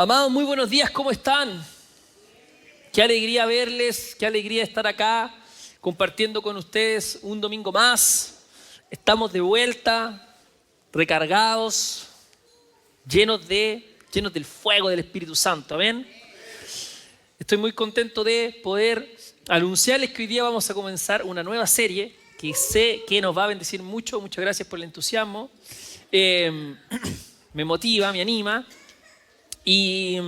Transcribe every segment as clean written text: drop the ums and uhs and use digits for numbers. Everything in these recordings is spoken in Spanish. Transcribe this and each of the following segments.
Amados, muy buenos días, ¿cómo están? Qué alegría verles, qué alegría estar acá compartiendo con ustedes un domingo más. Estamos de vuelta, recargados, llenos del fuego del Espíritu Santo, ¿amén? Estoy muy contento de poder anunciarles que hoy día vamos a comenzar una nueva serie que sé que nos va a bendecir mucho. Muchas gracias por el entusiasmo. Me motiva, me anima. Y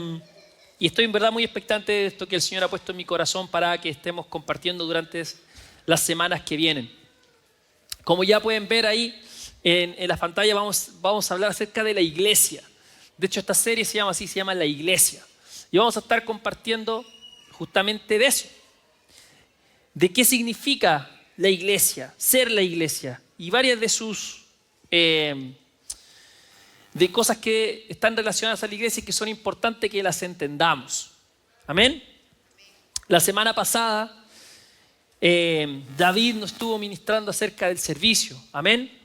estoy en verdad muy expectante de esto que el Señor ha puesto en mi corazón para que estemos compartiendo durante las semanas que vienen. Como ya pueden ver ahí en la pantalla, vamos a hablar acerca de la iglesia. De hecho, esta serie se llama así, se llama La Iglesia. Y vamos a estar compartiendo justamente de eso. De qué significa la iglesia, ser la iglesia. Y varias de sus... de cosas que están relacionadas a la iglesia y que son importantes que las entendamos. ¿Amén? La semana pasada, David nos estuvo ministrando acerca del servicio. ¿Amén?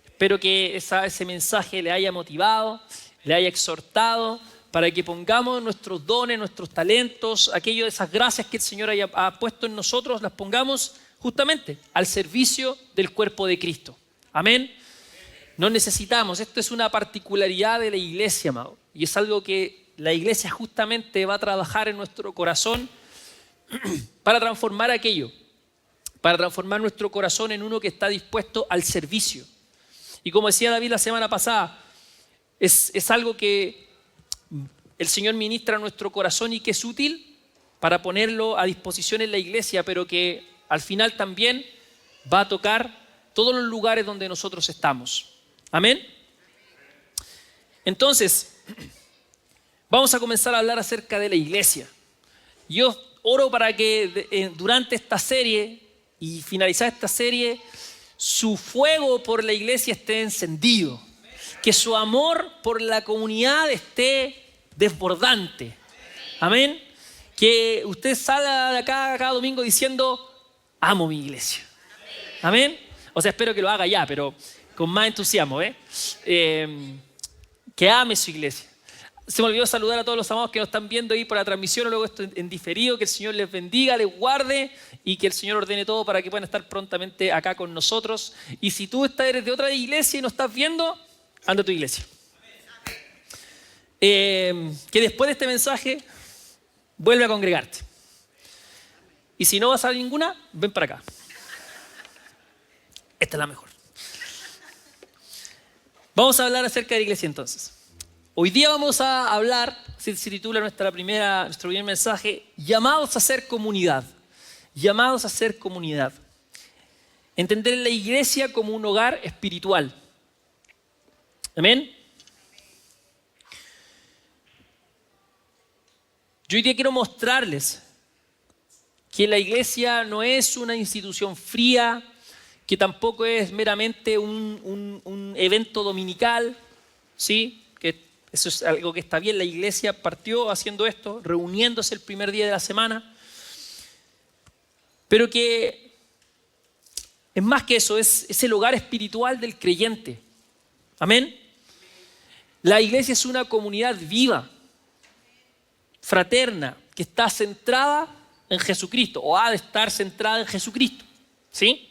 Espero que ese mensaje le haya motivado, le haya exhortado, para que pongamos nuestros dones, nuestros talentos, esas gracias que el Señor ha puesto en nosotros, las pongamos justamente al servicio del cuerpo de Cristo. ¿Amén? No necesitamos, esto es una particularidad de la iglesia, amado, y es algo que la iglesia justamente va a trabajar en nuestro corazón para transformar aquello, para transformar nuestro corazón en uno que está dispuesto al servicio. Y como decía David la semana pasada, es algo que el Señor ministra a nuestro corazón y que es útil para ponerlo a disposición en la iglesia, pero que al final también va a tocar todos los lugares donde nosotros estamos. ¿Amén? Entonces, vamos a comenzar a hablar acerca de la iglesia. Yo oro para que durante esta serie y finalizar esta serie, su fuego por la iglesia esté encendido. Que su amor por la comunidad esté desbordante. Amén. Que usted salga de acá cada domingo diciendo, amo mi iglesia. Amén. O sea, espero que lo haga ya, pero con más entusiasmo, que ame su iglesia. Se me olvidó saludar a todos los amados que nos están viendo ahí por la transmisión o luego esto en diferido. Que el Señor les bendiga, les guarde y que el Señor ordene todo para que puedan estar prontamente acá con nosotros. Y si tú eres de otra iglesia y no estás viendo, anda a tu iglesia. Que después de este mensaje vuelve a congregarte. Y si no vas a ninguna, ven para acá. Esta es la mejor. Vamos a hablar acerca de la iglesia entonces. Hoy día vamos a hablar, se titula nuestro primer mensaje, llamados a ser comunidad. Llamados a ser comunidad. Entender la iglesia como un hogar espiritual. Amén. Yo hoy día quiero mostrarles que la iglesia no es una institución fría, que tampoco es meramente un evento dominical, ¿sí? Que eso es algo que está bien. La iglesia partió haciendo esto, reuniéndose el primer día de la semana, pero que es más que eso, es el hogar espiritual del creyente. Amén. La iglesia es una comunidad viva, fraterna, que está centrada en Jesucristo, o ha de estar centrada en Jesucristo, ¿sí?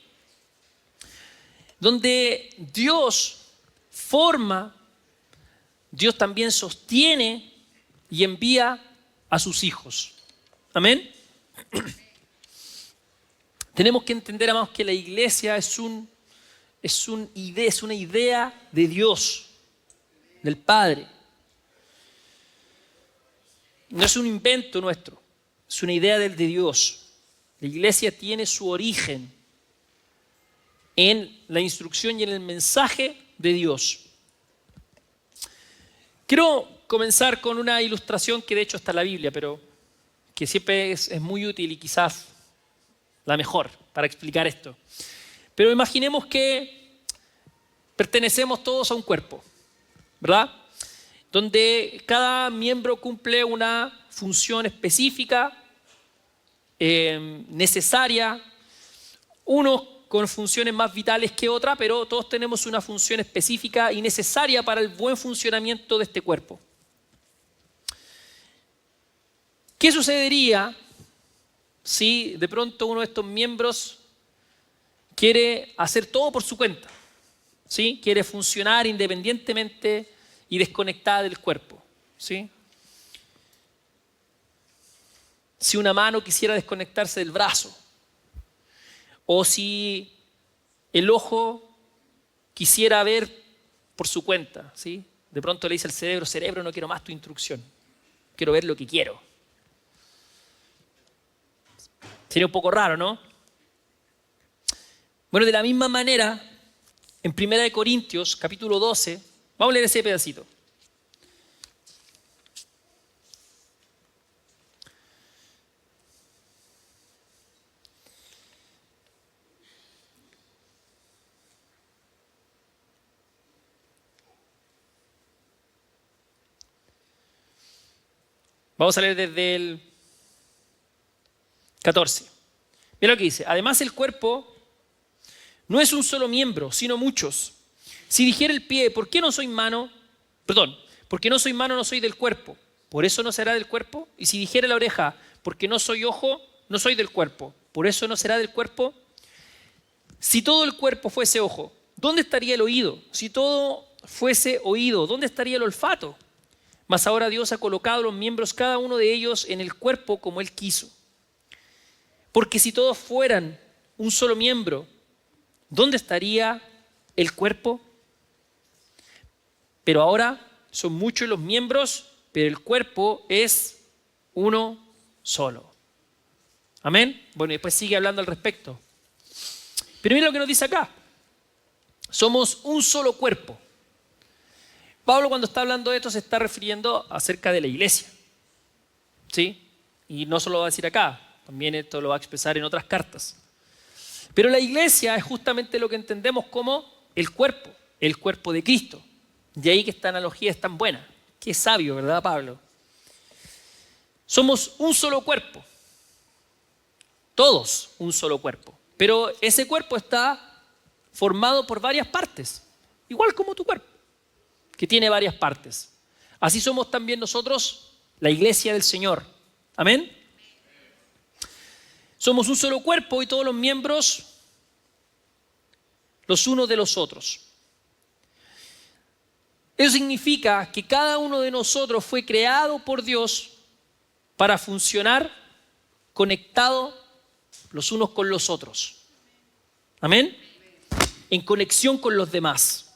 Donde Dios forma, Dios también sostiene y envía a sus hijos. Amén. Tenemos que entender, amados, que la iglesia es una idea de Dios, del Padre. No es un invento nuestro, es una idea de Dios. La iglesia tiene su origen en la instrucción y en el mensaje de Dios. Quiero comenzar con una ilustración que de hecho está en la Biblia, pero que siempre es muy útil y quizás la mejor para explicar esto. Pero imaginemos que pertenecemos todos a un cuerpo, ¿verdad? Donde cada miembro cumple una función específica, necesaria, unos con funciones más vitales que otras, pero todos tenemos una función específica y necesaria para el buen funcionamiento de este cuerpo. ¿Qué sucedería si de pronto uno de estos miembros quiere hacer todo por su cuenta? ¿Sí? Quiere funcionar independientemente y desconectada del cuerpo. ¿Sí? Si una mano quisiera desconectarse del brazo, o si el ojo quisiera ver por su cuenta, ¿sí? De pronto le dice al cerebro, cerebro, no quiero más tu instrucción, quiero ver lo que quiero. Sería un poco raro, ¿no? Bueno, de la misma manera, en 1 Corintios, capítulo 12, vamos a leer ese pedacito. Vamos a leer desde el 14. Mira lo que dice. Además, el cuerpo no es un solo miembro, sino muchos. Si dijera el pie, ¿por qué no soy mano? Perdón, porque no soy mano, no soy del cuerpo. ¿Por eso no será del cuerpo? Y si dijera la oreja, porque no soy ojo, no soy del cuerpo. ¿Por eso no será del cuerpo? Si todo el cuerpo fuese ojo, ¿dónde estaría el oído? Si todo fuese oído, ¿dónde estaría el olfato? Mas ahora Dios ha colocado los miembros, cada uno de ellos, en el cuerpo como Él quiso. Porque si todos fueran un solo miembro, ¿dónde estaría el cuerpo? Pero ahora son muchos los miembros, pero el cuerpo es uno solo. ¿Amén? Bueno, y después sigue hablando al respecto. Pero mira lo que nos dice acá. Somos un solo cuerpo. Pablo, cuando está hablando de esto, se está refiriendo acerca de la iglesia. ¿Sí? Y no solo lo va a decir acá, también esto lo va a expresar en otras cartas. Pero la iglesia es justamente lo que entendemos como el cuerpo de Cristo. De ahí que esta analogía es tan buena. Qué sabio, ¿verdad, Pablo? Somos un solo cuerpo. Todos un solo cuerpo. Pero ese cuerpo está formado por varias partes, igual como tu cuerpo, que tiene varias partes. Así somos también nosotros, la iglesia del Señor. ¿Amén? Somos un solo cuerpo y todos los miembros los unos de los otros. Eso significa que cada uno de nosotros fue creado por Dios para funcionar conectado los unos con los otros. ¿Amén? En conexión con los demás.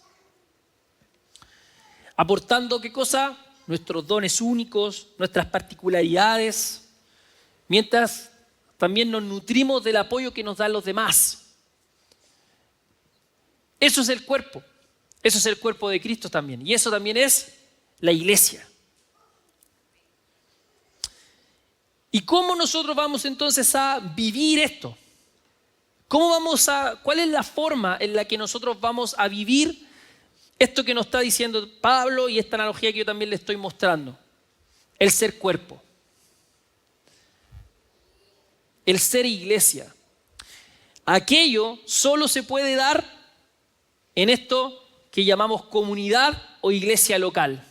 Aportando, ¿qué cosa? Nuestros dones únicos, nuestras particularidades, mientras también nos nutrimos del apoyo que nos dan los demás. Eso es el cuerpo. Eso es el cuerpo de Cristo también. Y eso también es la iglesia. ¿Y cómo nosotros vamos entonces a vivir esto? ¿Cuál es la forma en la que nosotros vamos a vivir esto que nos está diciendo Pablo y esta analogía que yo también le estoy mostrando? El ser cuerpo. El ser iglesia. Aquello solo se puede dar en esto que llamamos comunidad o iglesia local.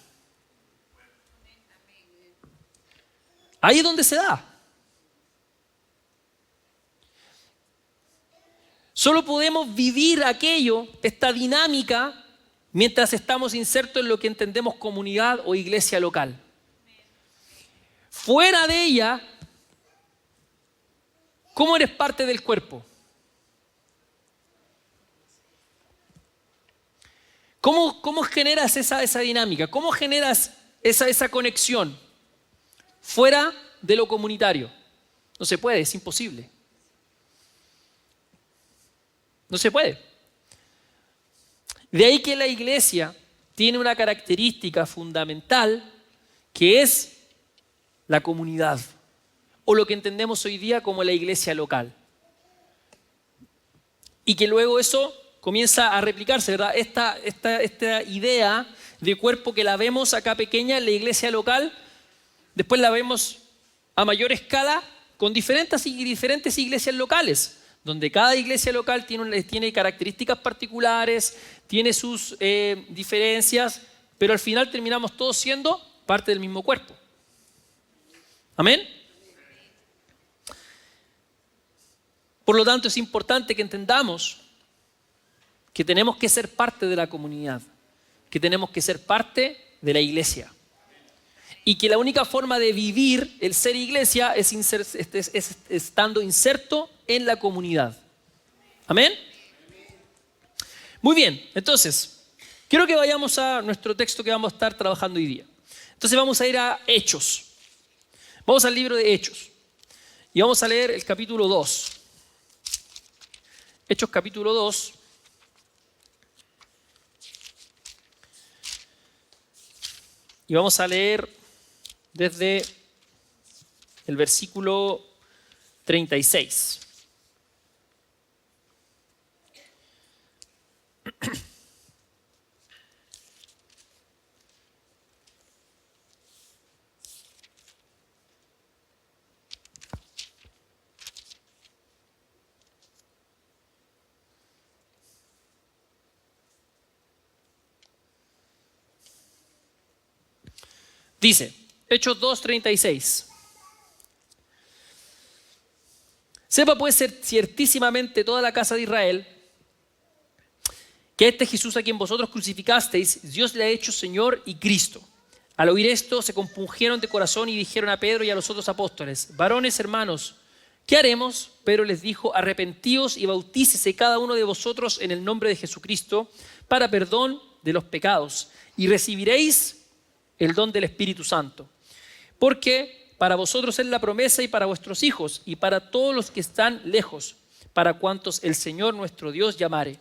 Ahí es donde se da. Solo podemos vivir aquello, esta dinámica, mientras estamos insertos en lo que entendemos comunidad o iglesia local. Fuera de ella, ¿cómo eres parte del cuerpo? ¿Cómo generas esa dinámica? ¿Cómo generas esa conexión fuera de lo comunitario? No se puede, es imposible. No se puede. De ahí que la iglesia tiene una característica fundamental que es la comunidad, o lo que entendemos hoy día como la iglesia local. Y que luego eso comienza a replicarse, ¿verdad? Esta idea de cuerpo que la vemos acá pequeña en la iglesia local, después la vemos a mayor escala con diferentes iglesias locales, donde cada iglesia local tiene características particulares, tiene sus diferencias, pero al final terminamos todos siendo parte del mismo cuerpo. ¿Amén? Por lo tanto, es importante que entendamos que tenemos que ser parte de la comunidad, que tenemos que ser parte de la iglesia. Y que la única forma de vivir el ser iglesia es estando inserto en la comunidad. ¿Amén? Muy bien, entonces, quiero que vayamos a nuestro texto que vamos a estar trabajando hoy día. Entonces vamos a ir a Hechos. Vamos al libro de Hechos. Y vamos a leer el capítulo 2. Hechos capítulo 2. Y vamos a leer desde el versículo 36. Dice, Hechos 2:36. Sepa pues ciertísimamente toda la casa de Israel que este Jesús a quien vosotros crucificasteis, Dios le ha hecho Señor y Cristo. Al oír esto, se compungieron de corazón y dijeron a Pedro y a los otros apóstoles: varones hermanos, ¿qué haremos? Pedro les dijo: arrepentíos y bautícese cada uno de vosotros en el nombre de Jesucristo para perdón de los pecados y recibiréis el don del Espíritu Santo. Porque para vosotros es la promesa y para vuestros hijos y para todos los que están lejos, para cuantos el Señor nuestro Dios llamare.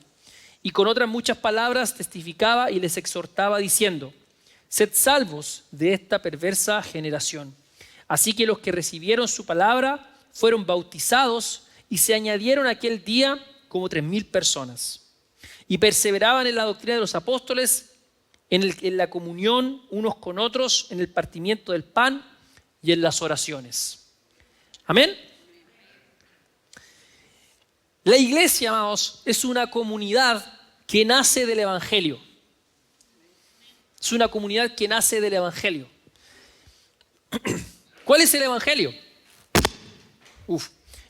Y con otras muchas palabras testificaba y les exhortaba diciendo: sed salvos de esta perversa generación. Así que los que recibieron su palabra fueron bautizados y se añadieron aquel día como 3,000 personas. Y perseveraban en la doctrina de los apóstoles, en la comunión unos con otros, en el partimiento del pan y en las oraciones. Amén. La iglesia, amados, es una comunidad que nace del Evangelio. Es una comunidad que nace del Evangelio. ¿Cuál es el Evangelio?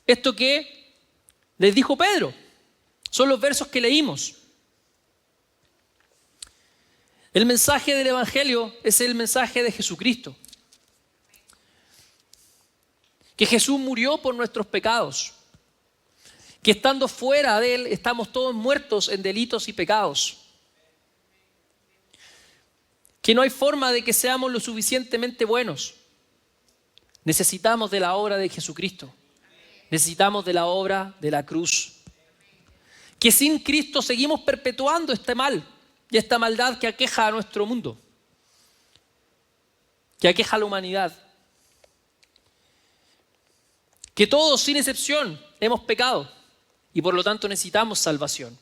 Esto que les dijo Pedro. Son los versos que leímos. El mensaje del Evangelio es el mensaje de Jesucristo. Que Jesús murió por nuestros pecados. Que estando fuera de Él estamos todos muertos en delitos y pecados. Que no hay forma de que seamos lo suficientemente buenos. Necesitamos de la obra de Jesucristo. Necesitamos de la obra de la cruz. Que sin Cristo seguimos perpetuando este mal y esta maldad que aqueja a nuestro mundo, que aqueja a la humanidad. Que todos, sin excepción, hemos pecado y por lo tanto necesitamos salvación.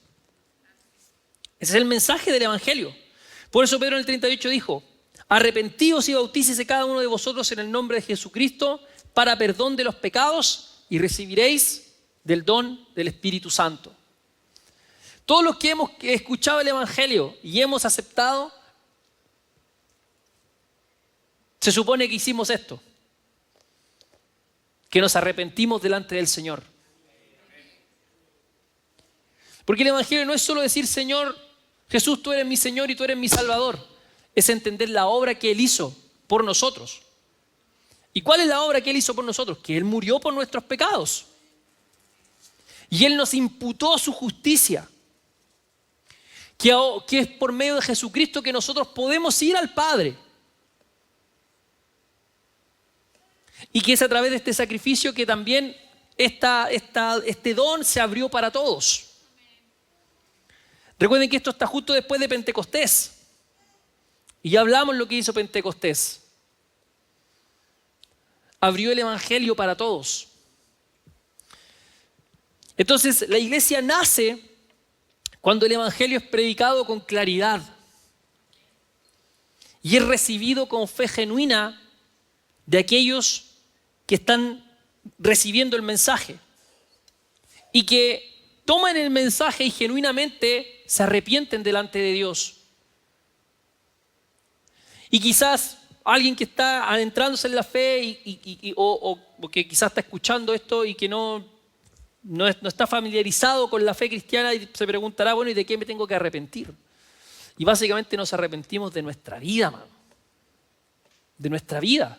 Ese es el mensaje del Evangelio. Por eso Pedro en el 38 dijo: arrepentíos y bautícese cada uno de vosotros en el nombre de Jesucristo para perdón de los pecados y recibiréis del don del Espíritu Santo. Todos los que hemos escuchado el Evangelio y hemos aceptado, se supone que hicimos esto, que nos arrepentimos delante del Señor. Porque el Evangelio no es solo decir: Señor Jesús, tú eres mi Señor y tú eres mi Salvador. Es entender la obra que Él hizo por nosotros. ¿Y cuál es la obra que Él hizo por nosotros? Que Él murió por nuestros pecados. Y Él nos imputó su justicia. Que es por medio de Jesucristo que nosotros podemos ir al Padre. Y que es a través de este sacrificio que también este don se abrió para todos. Recuerden que esto está justo después de Pentecostés. Y ya hablamos lo que hizo Pentecostés. Abrió el Evangelio para todos. Entonces, la iglesia nace cuando el Evangelio es predicado con claridad y es recibido con fe genuina de aquellos que están recibiendo el mensaje y que toman el mensaje y genuinamente se arrepienten delante de Dios. Y quizás alguien que está adentrándose en la fe o que quizás está escuchando esto y que no no está familiarizado con la fe cristiana y se preguntará, bueno, ¿y de qué me tengo que arrepentir? Y básicamente nos arrepentimos de nuestra vida, mano. De nuestra vida.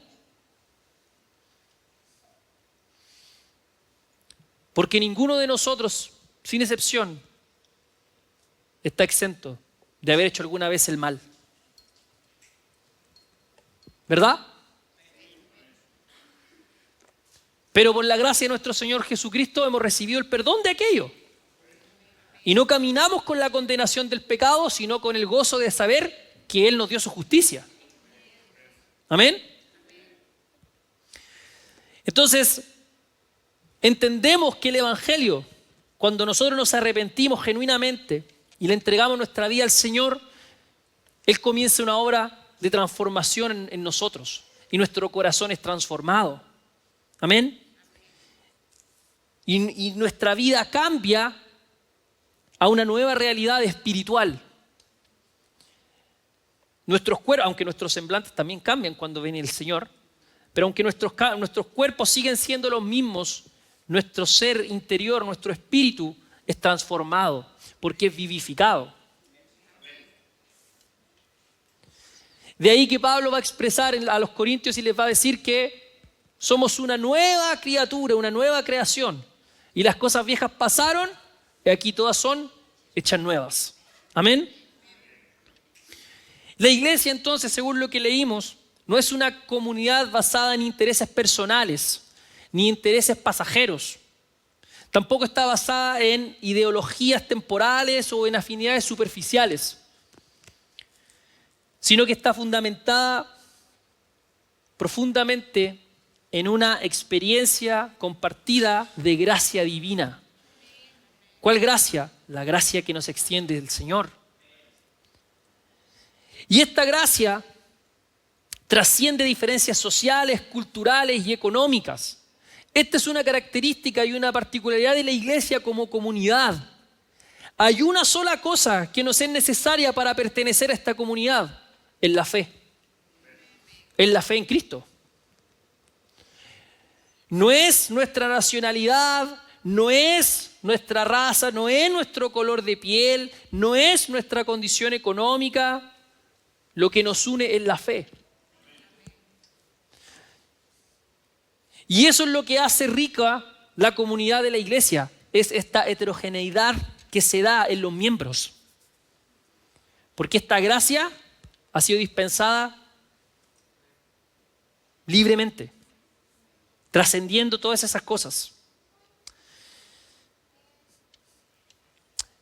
Porque ninguno de nosotros, sin excepción, está exento de haber hecho alguna vez el mal. ¿Verdad? Pero por la gracia de nuestro Señor Jesucristo hemos recibido el perdón de aquello. Y no caminamos con la condenación del pecado, sino con el gozo de saber que Él nos dio su justicia. ¿Amén? Entonces, entendemos que el Evangelio, cuando nosotros nos arrepentimos genuinamente y le entregamos nuestra vida al Señor, Él comienza una obra de transformación en nosotros y nuestro corazón es transformado. Amén. Y nuestra vida cambia a una nueva realidad espiritual. Nuestros cuerpos, aunque nuestros semblantes también cambian cuando viene el Señor, pero aunque nuestros cuerpos siguen siendo los mismos, nuestro ser interior, nuestro espíritu es transformado porque es vivificado. De ahí que Pablo va a expresar a los corintios y les va a decir que somos una nueva criatura, una nueva creación. Y las cosas viejas pasaron y aquí todas son hechas nuevas. Amén. La iglesia entonces, según lo que leímos, no es una comunidad basada en intereses personales ni intereses pasajeros. Tampoco está basada en ideologías temporales o en afinidades superficiales, sino que está fundamentada profundamente en una experiencia compartida de gracia divina. ¿Cuál gracia? La gracia que nos extiende el Señor. Y esta gracia trasciende diferencias sociales, culturales y económicas. Esta es una característica y una particularidad de la iglesia como comunidad. Hay una sola cosa que nos es necesaria para pertenecer a esta comunidad, es la fe. Es la fe en Cristo. No es nuestra nacionalidad, no es nuestra raza, no es nuestro color de piel, no es nuestra condición económica. Lo que nos une es la fe. Y eso es lo que hace rica la comunidad de la iglesia, es esta heterogeneidad que se da en los miembros. Porque esta gracia ha sido dispensada libremente, trascendiendo todas esas cosas.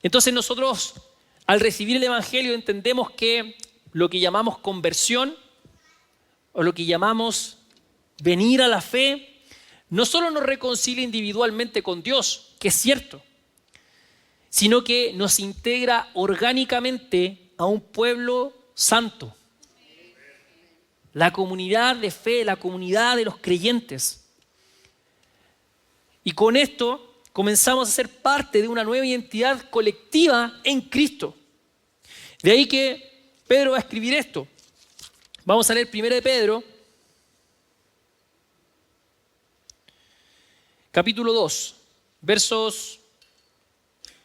Entonces nosotros, al recibir el Evangelio, entendemos que lo que llamamos conversión o lo que llamamos venir a la fe, no solo nos reconcilia individualmente con Dios, que es cierto, sino que nos integra orgánicamente a un pueblo santo. La comunidad de fe, la comunidad de los creyentes. Y con esto comenzamos a ser parte de una nueva identidad colectiva en Cristo. De ahí que Pedro va a escribir esto. Vamos a leer 1 de Pedro, capítulo 2, versos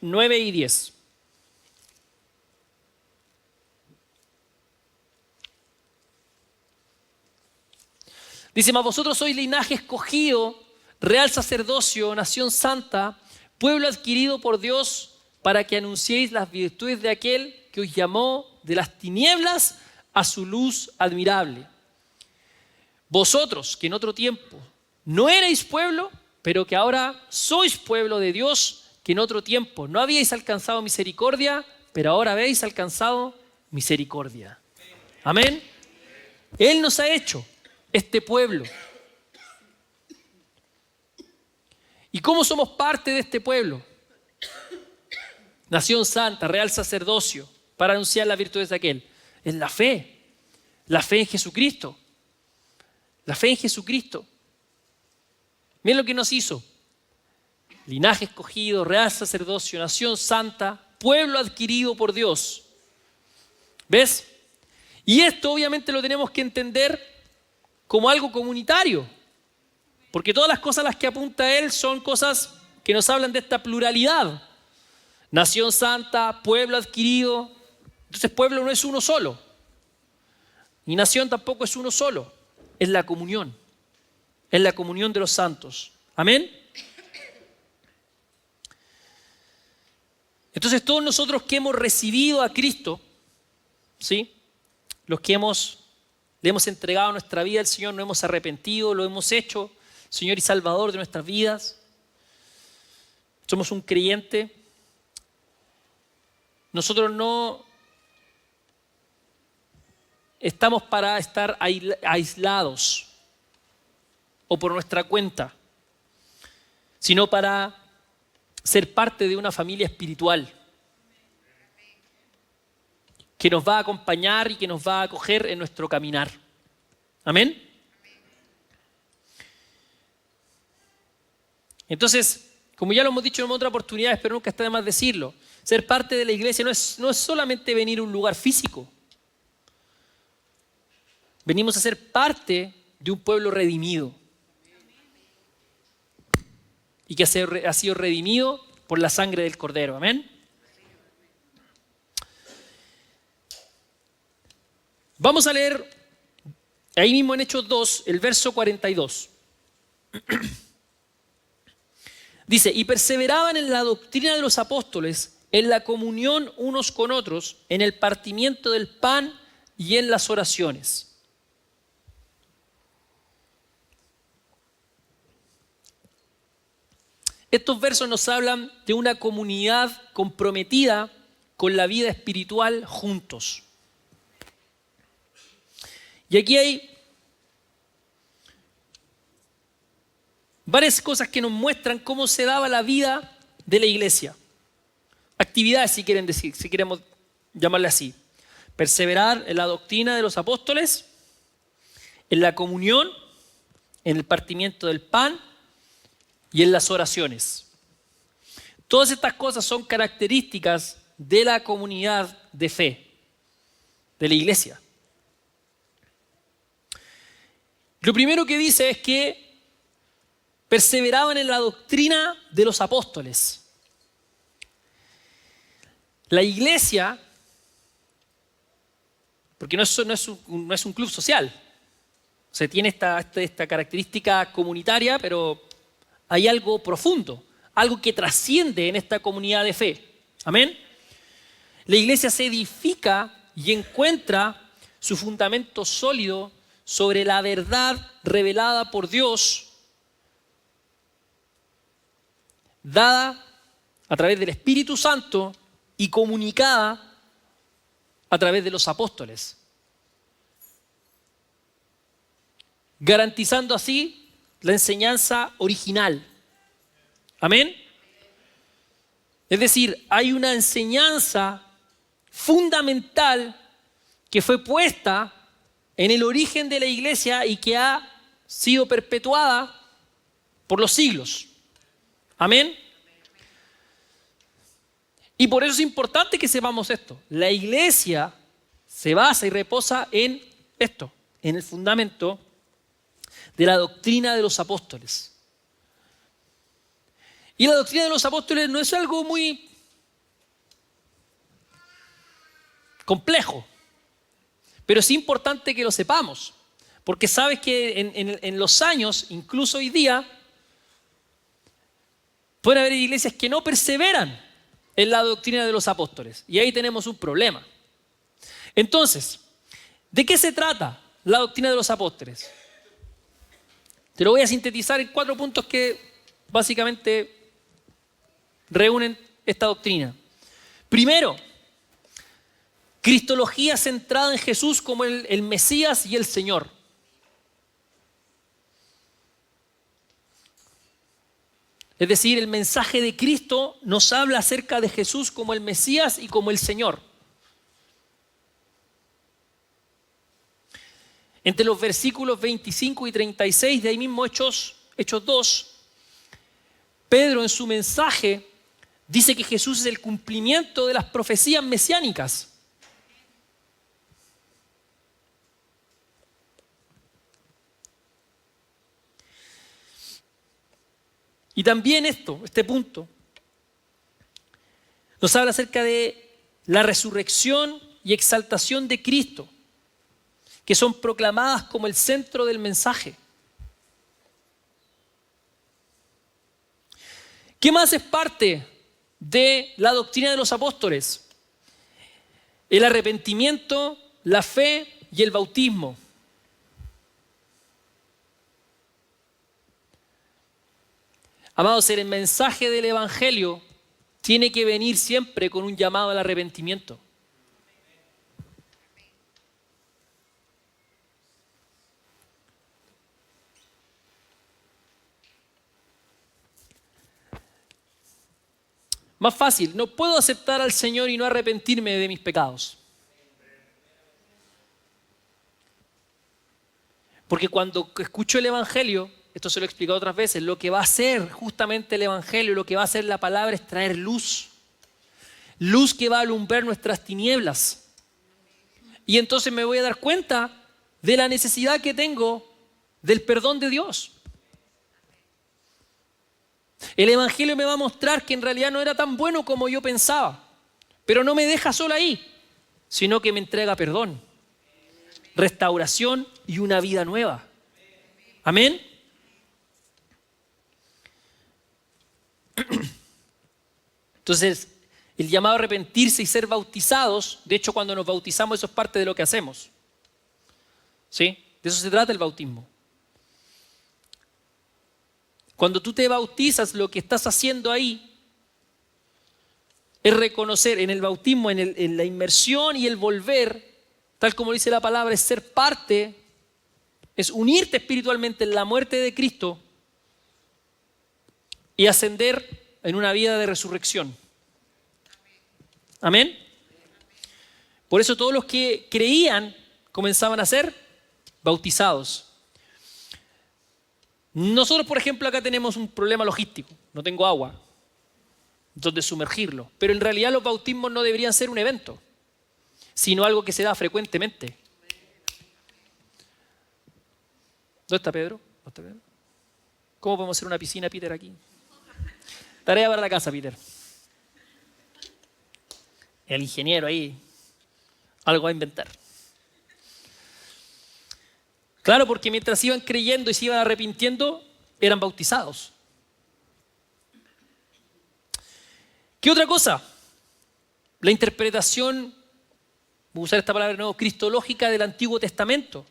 9 y 10. Dice: mas vosotros sois linaje escogido, real sacerdocio, nación santa, pueblo adquirido por Dios, para que anunciéis las virtudes de aquel que os llamó de las tinieblas a su luz admirable. Vosotros, que en otro tiempo no erais pueblo, pero que ahora sois pueblo de Dios, que en otro tiempo no habíais alcanzado misericordia, pero ahora habéis alcanzado misericordia. Amén. Él nos ha hecho este pueblo. ¿Y cómo somos parte de este pueblo? Nación santa, real sacerdocio, para anunciar las virtudes de aquel. Es la fe en Jesucristo. La fe en Jesucristo. Miren lo que nos hizo. Linaje escogido, real sacerdocio, nación santa, pueblo adquirido por Dios. ¿Ves? Y esto obviamente lo tenemos que entender como algo comunitario. Porque todas las cosas a las que apunta él son cosas que nos hablan de esta pluralidad. Nación santa, pueblo adquirido. Entonces pueblo no es uno solo. Y nación tampoco es uno solo. Es la comunión. Es la comunión de los santos. Amén. Entonces todos nosotros que hemos recibido a Cristo, ¿sí? Los que le hemos entregado nuestra vida al Señor, nos hemos arrepentido, lo hemos hecho Señor y Salvador de nuestras vidas. Somos un creyente. Nosotros no estamos para estar aislados o por nuestra cuenta, sino para ser parte de una familia espiritual que nos va a acompañar y que nos va a acoger en nuestro caminar. Amén. Entonces, como ya lo hemos dicho en otras oportunidades, pero nunca está de más decirlo, ser parte de la iglesia no es solamente venir a un lugar físico. Venimos a ser parte de un pueblo redimido. Y que ha sido redimido por la sangre del Cordero. Amén. Vamos a leer ahí mismo en Hechos 2, el verso 42. Dice, y perseveraban en la doctrina de los apóstoles, en la comunión unos con otros, en el partimiento del pan y en las oraciones. Estos versos nos hablan de una comunidad comprometida con la vida espiritual juntos. Y aquí hay varias cosas que nos muestran cómo se daba la vida de la iglesia. Actividades, si quieren decir, si queremos llamarle así. Perseverar en la doctrina de los apóstoles, en la comunión, en el partimiento del pan y en las oraciones. Todas estas cosas son características de la comunidad de fe, de la iglesia. Lo primero que dice es que perseveraban en la doctrina de los apóstoles. La iglesia, porque no es un club social, o sea, tiene esta característica comunitaria, pero hay algo profundo, algo que trasciende en esta comunidad de fe. Amén. La iglesia se edifica y encuentra su fundamento sólido sobre la verdad revelada por Dios, dada a través del Espíritu Santo y comunicada a través de los apóstoles, garantizando así la enseñanza original. Amén. Es decir, hay una enseñanza fundamental que fue puesta en el origen de la iglesia y que ha sido perpetuada por los siglos. Amén. Y por eso es importante que sepamos esto. La iglesia se basa y reposa en esto, en el fundamento de la doctrina de los apóstoles. Y la doctrina de los apóstoles no es algo muy complejo, pero es importante que lo sepamos, porque sabes que en los años, incluso hoy día, puede haber iglesias que no perseveran en la doctrina de los apóstoles, y ahí tenemos un problema. Entonces, ¿de qué se trata la doctrina de los apóstoles? Te lo voy a sintetizar en 4 puntos que básicamente reúnen esta doctrina. Primero, cristología centrada en Jesús como el Mesías y el Señor. Es decir, el mensaje de Cristo nos habla acerca de Jesús como el Mesías y como el Señor. Entre los versículos 25 y 36 de ahí mismo Hechos 2, Pedro en su mensaje dice que Jesús es el cumplimiento de las profecías mesiánicas. Y también este punto, nos habla acerca de la resurrección y exaltación de Cristo, que son proclamadas como el centro del mensaje. ¿Qué más es parte de la doctrina de los apóstoles? El arrepentimiento, la fe y el bautismo. Amados, el mensaje del Evangelio tiene que venir siempre con un llamado al arrepentimiento. Más fácil, no puedo aceptar al Señor y no arrepentirme de mis pecados. Porque cuando escucho el Evangelio, esto se lo he explicado otras veces, lo que va a hacer justamente el Evangelio, lo que va a hacer la palabra es traer luz. Luz que va a alumbrar nuestras tinieblas. Y entonces me voy a dar cuenta de la necesidad que tengo del perdón de Dios. El Evangelio me va a mostrar que en realidad no era tan bueno como yo pensaba, pero no me deja solo ahí, sino que me entrega perdón, restauración y una vida nueva. Amén. Entonces, el llamado a arrepentirse y ser bautizados, de hecho cuando nos bautizamos eso es parte de lo que hacemos. ¿Sí? De eso se trata el bautismo. Cuando tú te bautizas, lo que estás haciendo ahí es reconocer en el bautismo, en la inmersión y el volver, tal como dice la palabra, es ser parte, es unirte espiritualmente en la muerte de Cristo y ascender en una vida de resurrección. Amén. Por eso todos los que creían comenzaban a ser bautizados. Nosotros, por ejemplo, acá tenemos un problema logístico. No tengo agua donde sumergirlo. Pero en realidad los bautismos no deberían ser un evento, sino algo que se da frecuentemente. ¿Dónde está Pedro? ¿Dónde está Pedro? ¿Cómo podemos hacer una piscina, Peter, aquí? Tarea para la casa, Peter. El ingeniero ahí algo va a inventar. Claro, porque mientras iban creyendo y se iban arrepintiendo, eran bautizados. ¿Qué otra cosa? La interpretación, voy a usar esta palabra de nuevo, cristológica del Antiguo Testamento.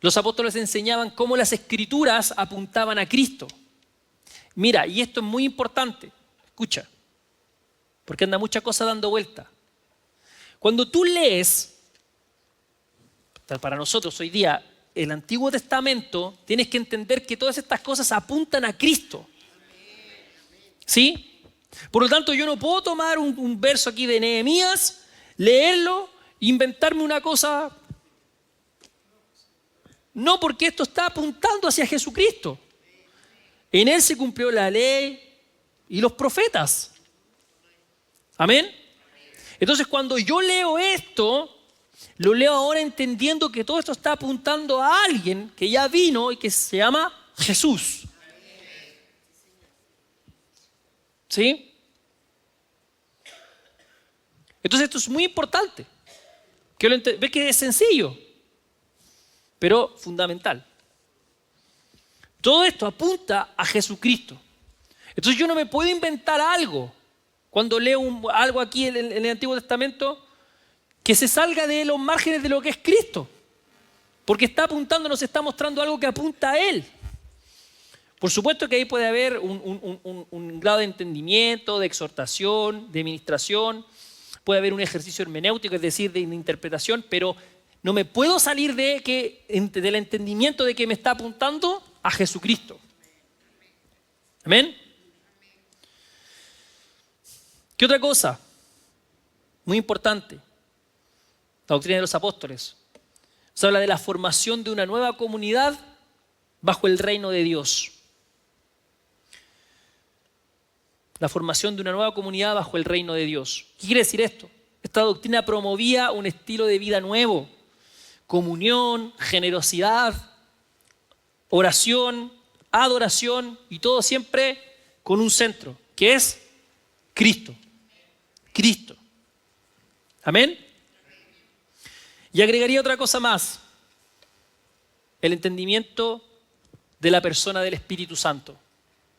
Los apóstoles enseñaban cómo las escrituras apuntaban a Cristo. Mira, y esto es muy importante, escucha, porque anda mucha cosa dando vuelta. Cuando tú lees, para nosotros hoy día, el Antiguo Testamento, tienes que entender que todas estas cosas apuntan a Cristo. ¿Sí? Por lo tanto, yo no puedo tomar un verso aquí de Nehemías, leerlo, inventarme una cosa. No, porque esto está apuntando hacia Jesucristo. En Él se cumplió la ley y los profetas. Amén. Entonces, cuando yo leo esto, lo leo ahora entendiendo que todo esto está apuntando a alguien que ya vino y que se llama Jesús. ¿Sí? Entonces esto es muy importante. ¿Ves que es sencillo? Pero fundamental. Todo esto apunta a Jesucristo. Entonces yo no me puedo inventar algo cuando leo algo aquí en el Antiguo Testamento que se salga de los márgenes de lo que es Cristo. Porque está apuntando, nos está mostrando algo que apunta a Él. Por supuesto que ahí puede haber un grado de entendimiento, de exhortación, de ministración. Puede haber un ejercicio hermenéutico, es decir, de interpretación, pero no me puedo salir del entendimiento de que me está apuntando a Jesucristo. ¿Amén? ¿Qué otra cosa? Muy importante. La doctrina de los apóstoles. Se habla de la formación de una nueva comunidad bajo el reino de Dios. La formación de una nueva comunidad bajo el reino de Dios. ¿Qué quiere decir esto? Esta doctrina promovía un estilo de vida nuevo. Comunión, generosidad, oración, adoración y todo siempre con un centro, que es Cristo. Cristo. ¿Amén? Y agregaría otra cosa más. El entendimiento de la persona del Espíritu Santo.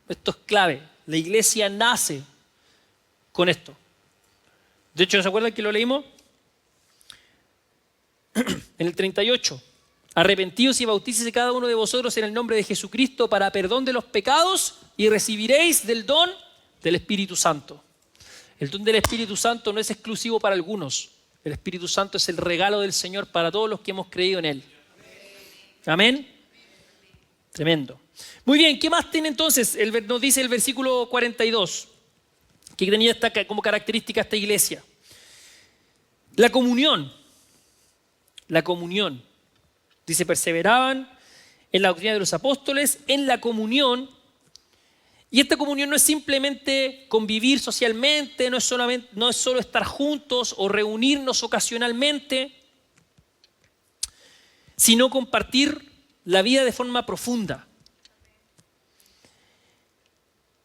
Esto es clave. La iglesia nace con esto. De hecho, ¿se acuerdan que lo leímos? En el 38. Arrepentidos y bautícese cada uno de vosotros en el nombre de Jesucristo para perdón de los pecados y recibiréis del don del Espíritu Santo. El don del Espíritu Santo no es exclusivo para algunos. El Espíritu Santo es el regalo del Señor para todos los que hemos creído en Él. Amén. Tremendo. Muy bien, ¿qué más tiene entonces? Nos dice el versículo 42, que tenía como característica esta iglesia. La comunión. La comunión. Dice, perseveraban en la doctrina de los apóstoles, en la comunión. Y esta comunión no es simplemente convivir socialmente, no es solo estar juntos o reunirnos ocasionalmente, sino compartir la vida de forma profunda.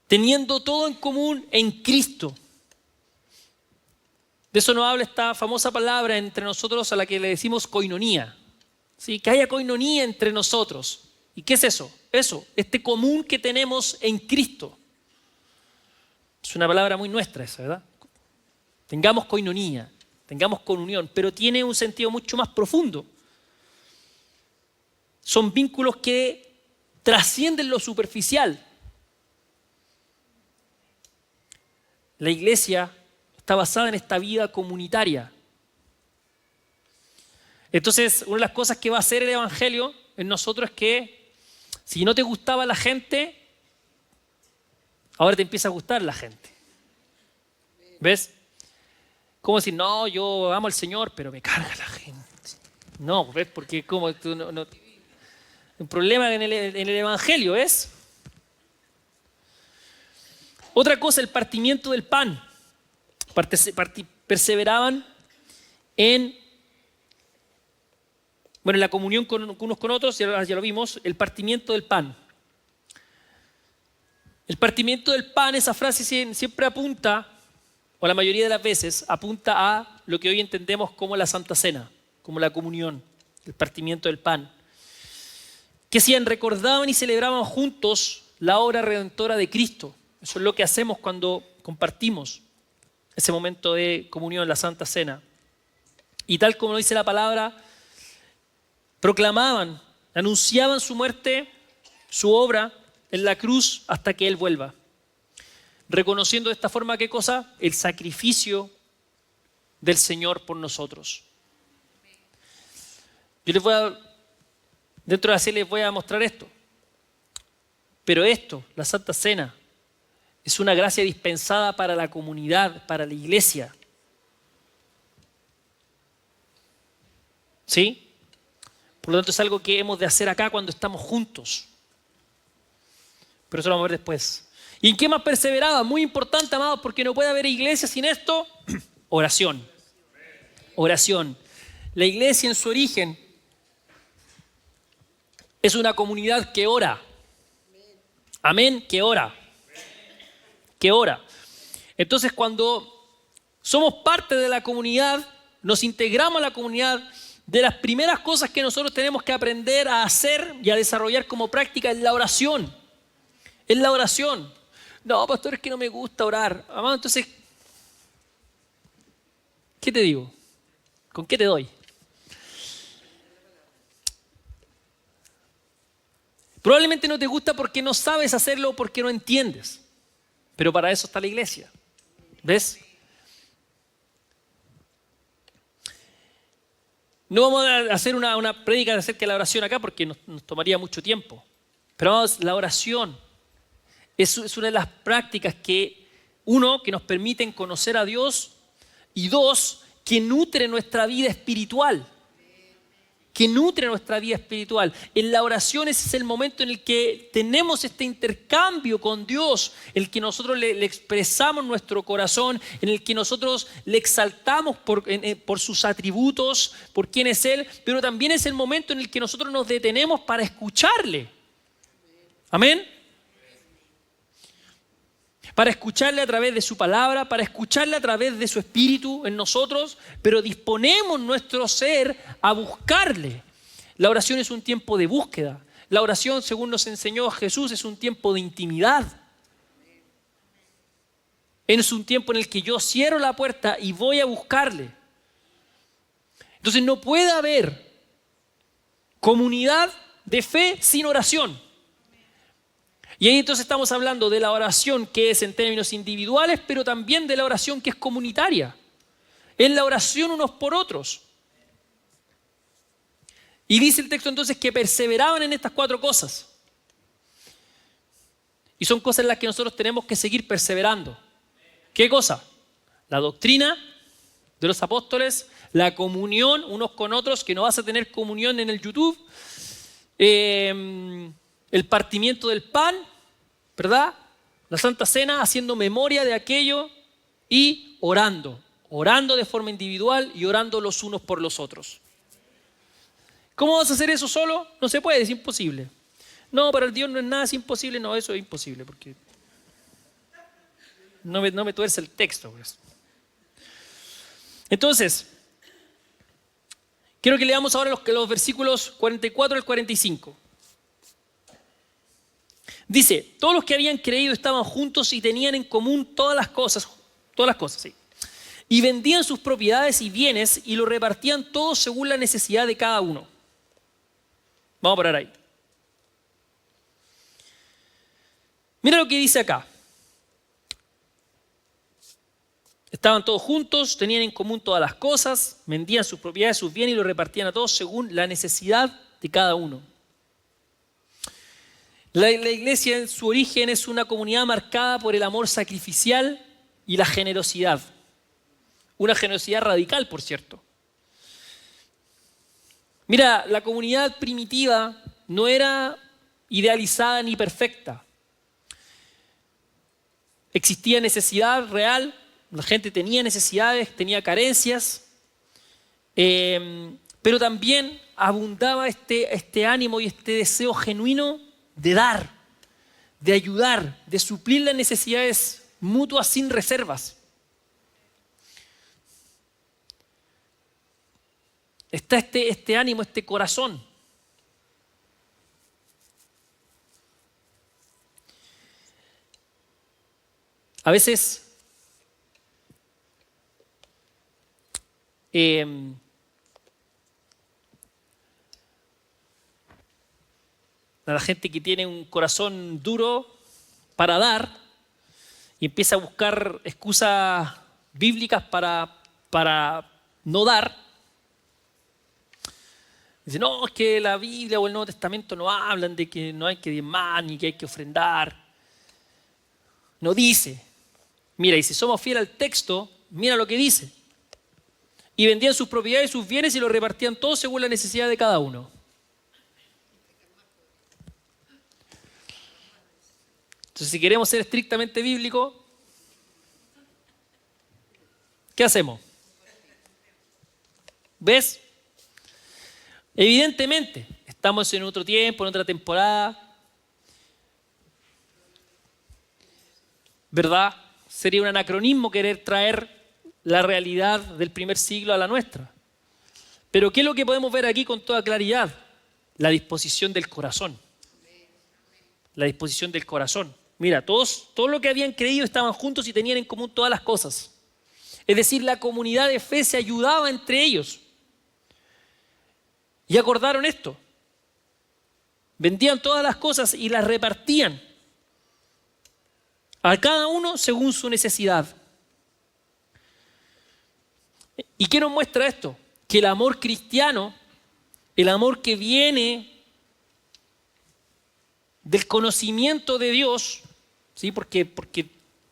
Teniendo todo en común en Cristo. De eso nos habla esta famosa palabra entre nosotros a la que le decimos koinonía. ¿Sí? Que haya koinonía entre nosotros. ¿Y qué es eso? Eso, este común que tenemos en Cristo. Es una palabra muy nuestra esa, ¿verdad? Tengamos koinonía, tengamos comunión, pero tiene un sentido mucho más profundo. Son vínculos que trascienden lo superficial. La iglesia está basada en esta vida comunitaria. Entonces, una de las cosas que va a hacer el Evangelio en nosotros es que si no te gustaba la gente, ahora te empieza a gustar la gente. ¿Ves? Como decir, no, yo amo al Señor, pero me carga la gente. No, ¿ves? Porque como tú no. Un problema en el Evangelio es. Otra cosa, el partimiento del pan. Perseveraban en la comunión unos con otros, ya lo vimos, el partimiento del pan. El partimiento del pan, esa frase siempre apunta, o la mayoría de las veces, apunta a lo que hoy entendemos como la Santa Cena, como la comunión, el partimiento del pan. Que hacían, recordaban y celebraban juntos la obra redentora de Cristo. Eso es lo que hacemos cuando compartimos ese momento de comunión, la Santa Cena. Y tal como lo dice la palabra, proclamaban, anunciaban su muerte, su obra en la cruz hasta que Él vuelva. Reconociendo de esta forma, ¿qué cosa? El sacrificio del Señor por nosotros. Yo dentro de la serie les voy a mostrar esto. Pero esto, la Santa Cena, es una gracia dispensada para la comunidad, para la iglesia. ¿Sí? Por lo tanto, es algo que hemos de hacer acá cuando estamos juntos. Pero eso lo vamos a ver después. ¿Y en qué más perseveraba? Muy importante, amados, porque no puede haber iglesia sin esto. Oración. Oración. La iglesia en su origen es una comunidad que ora. Amén, que ora. Que ora. Entonces, cuando somos parte de la comunidad, nos integramos a la comunidad, de las primeras cosas que nosotros tenemos que aprender a hacer y a desarrollar como práctica es la oración. Es la oración. No, pastor, es que no me gusta orar. Amado, entonces, ¿qué te digo? ¿Con qué te doy? Probablemente no te gusta porque no sabes hacerlo o porque no entiendes. Pero para eso está la iglesia. ¿Ves? No vamos a hacer una prédica acerca de la oración acá porque nos tomaría mucho tiempo. Pero vamos, la oración es una de las prácticas que nos permiten conocer a Dios y dos, que nutre nuestra vida espiritual. Que nutre nuestra vida espiritual. En la oración ese es el momento en el que tenemos este intercambio con Dios, en el que nosotros le expresamos nuestro corazón, en el que nosotros le exaltamos por sus atributos, por quién es Él, pero también es el momento en el que nosotros nos detenemos para escucharle. Amén. Para escucharle a través de su palabra, para escucharle a través de su espíritu en nosotros, pero disponemos nuestro ser a buscarle. La oración es un tiempo de búsqueda. La oración, según nos enseñó Jesús, es un tiempo de intimidad. Es un tiempo en el que yo cierro la puerta y voy a buscarle. Entonces no puede haber comunidad de fe sin oración. Y ahí entonces estamos hablando de la oración que es en términos individuales, pero también de la oración que es comunitaria. Es la oración unos por otros. Y dice el texto entonces que perseveraban en estas 4 cosas. Y son cosas en las que nosotros tenemos que seguir perseverando. ¿Qué cosa? La doctrina de los apóstoles, la comunión unos con otros, que no vas a tener comunión en el YouTube, el partimiento del pan, ¿verdad? La Santa Cena, haciendo memoria de aquello y orando de forma individual y orando los unos por los otros. ¿Cómo vas a hacer eso solo? No se puede, es imposible. No, para el Dios no es nada, es imposible. No, eso es imposible porque no me tuerce el texto. Pues. Entonces, quiero que leamos ahora los versículos 44 al 45. Dice, todos los que habían creído estaban juntos y tenían en común todas las cosas, sí. Y vendían sus propiedades y bienes y lo repartían todos según la necesidad de cada uno. Vamos a parar ahí. Mira lo que dice acá. Estaban todos juntos, tenían en común todas las cosas, vendían sus propiedades, sus bienes y lo repartían a todos según la necesidad de cada uno. La iglesia en su origen es una comunidad marcada por el amor sacrificial y la generosidad. Una generosidad radical, por cierto. Mira, la comunidad primitiva no era idealizada ni perfecta. Existía necesidad real, la gente tenía necesidades, tenía carencias, pero también abundaba este ánimo y este deseo genuino de dar, de ayudar, de suplir las necesidades mutuas sin reservas. Está este ánimo, este corazón. A veces la gente que tiene un corazón duro para dar y empieza a buscar excusas bíblicas para no dar, dice, no, es que la Biblia o el Nuevo Testamento no hablan de que no hay que diezmar ni que hay que ofrendar. No dice. Mira, y si somos fieles al texto, mira lo que dice. Y vendían sus propiedades y sus bienes y los repartían todos según la necesidad de cada uno. Entonces, si queremos ser estrictamente bíblicos, ¿qué hacemos? ¿Ves? Evidentemente, estamos en otro tiempo, en otra temporada. ¿Verdad? Sería un anacronismo querer traer la realidad del primer siglo a la nuestra. Pero ¿qué es lo que podemos ver aquí con toda claridad? La disposición del corazón. La disposición del corazón. Mira, todos los que habían creído estaban juntos y tenían en común todas las cosas. Es decir, la comunidad de fe se ayudaba entre ellos. Y acordaron esto. Vendían todas las cosas y las repartían a cada uno según su necesidad. ¿Y qué nos muestra esto? Que el amor cristiano, el amor que viene del conocimiento de Dios, ¿sí? porque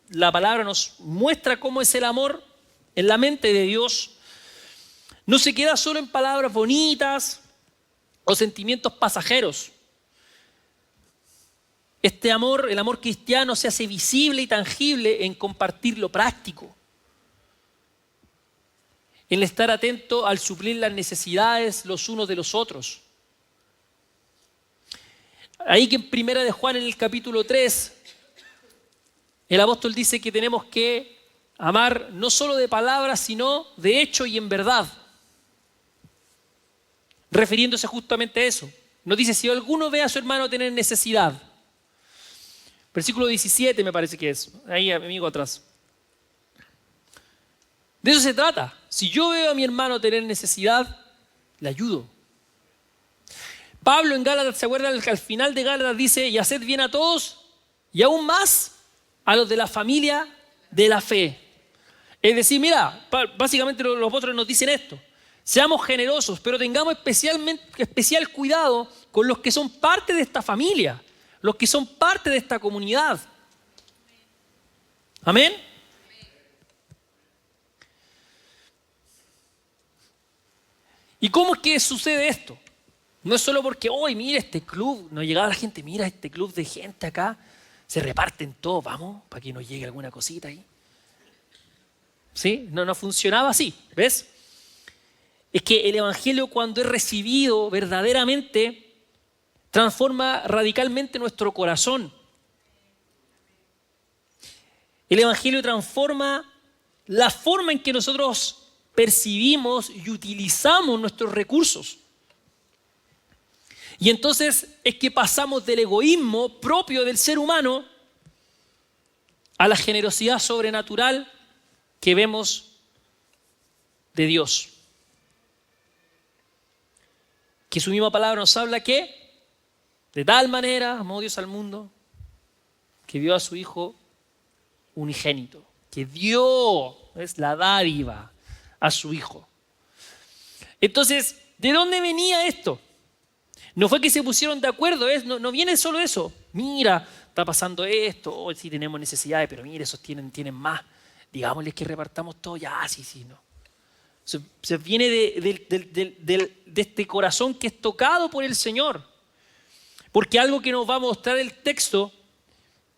la palabra nos muestra cómo es el amor en la mente de Dios, no se queda solo en palabras bonitas o sentimientos pasajeros. Este amor, el amor cristiano, se hace visible y tangible en compartir lo práctico, en estar atento al suplir las necesidades los unos de los otros. Ahí que en Primera de Juan, en el capítulo 3, el apóstol dice que tenemos que amar no solo de palabras, sino de hecho y en verdad. Refiriéndose justamente a eso. Nos dice, si alguno ve a su hermano tener necesidad. Versículo 17 me parece que es. Ahí, amigo, atrás. De eso se trata. Si yo veo a mi hermano tener necesidad, le ayudo. Pablo en Gálatas, ¿se acuerdan? Al final de Gálatas dice, y haced bien a todos, y aún más a los de la familia de la fe. Es decir, mira, básicamente los apóstoles nos dicen esto. Seamos generosos, pero tengamos especial cuidado con los que son parte de esta familia, los que son parte de esta comunidad. ¿Amén? ¿Y cómo es que sucede esto? No es solo porque, hoy mira este club, no llegaba la gente, mira este club de gente acá, se reparten todo, vamos, para que nos llegue alguna cosita ahí. ¿Sí? No funcionaba así, ¿ves? Es que el evangelio, cuando es recibido verdaderamente, transforma radicalmente nuestro corazón. El evangelio transforma la forma en que nosotros percibimos y utilizamos nuestros recursos. Y entonces es que pasamos del egoísmo propio del ser humano a la generosidad sobrenatural que vemos de Dios. Que su misma palabra nos habla que de tal manera amó Dios al mundo que dio a su Hijo unigénito, que dio, es la dádiva, a su Hijo. Entonces, ¿de dónde venía esto? No fue que se pusieron de acuerdo, no viene solo eso. Mira, está pasando esto, hoy sí tenemos necesidades, pero mira, esos tienen más. Digámosles que repartamos todo, ya, sí, no. Se viene de este corazón que es tocado por el Señor. Porque algo que nos va a mostrar el texto,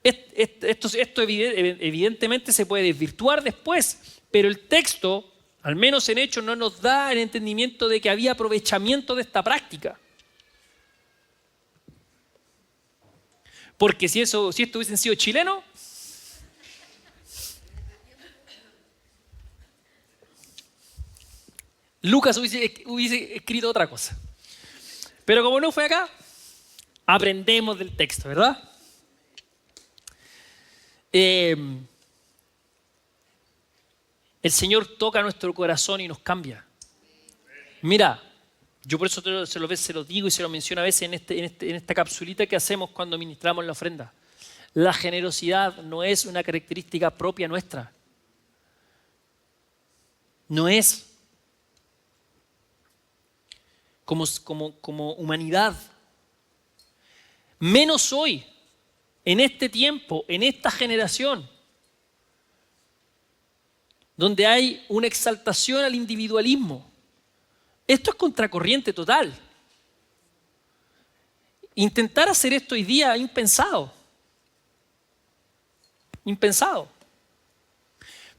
esto evidentemente se puede desvirtuar después, pero el texto, al menos en hechos, no nos da el entendimiento de que había aprovechamiento de esta práctica. Porque si esto hubiesen sido chilenos, Lucas hubiese escrito otra cosa. Pero como no fue acá, aprendemos del texto, ¿verdad? El Señor toca nuestro corazón y nos cambia. Mira, yo por eso se lo digo y se lo menciono a veces en esta capsulita que hacemos cuando ministramos la ofrenda. La generosidad no es una característica propia nuestra. No es. Como humanidad. Menos hoy, en este tiempo, en esta generación, donde hay una exaltación al individualismo. Esto es contracorriente total. Intentar hacer esto hoy día es impensado. Impensado.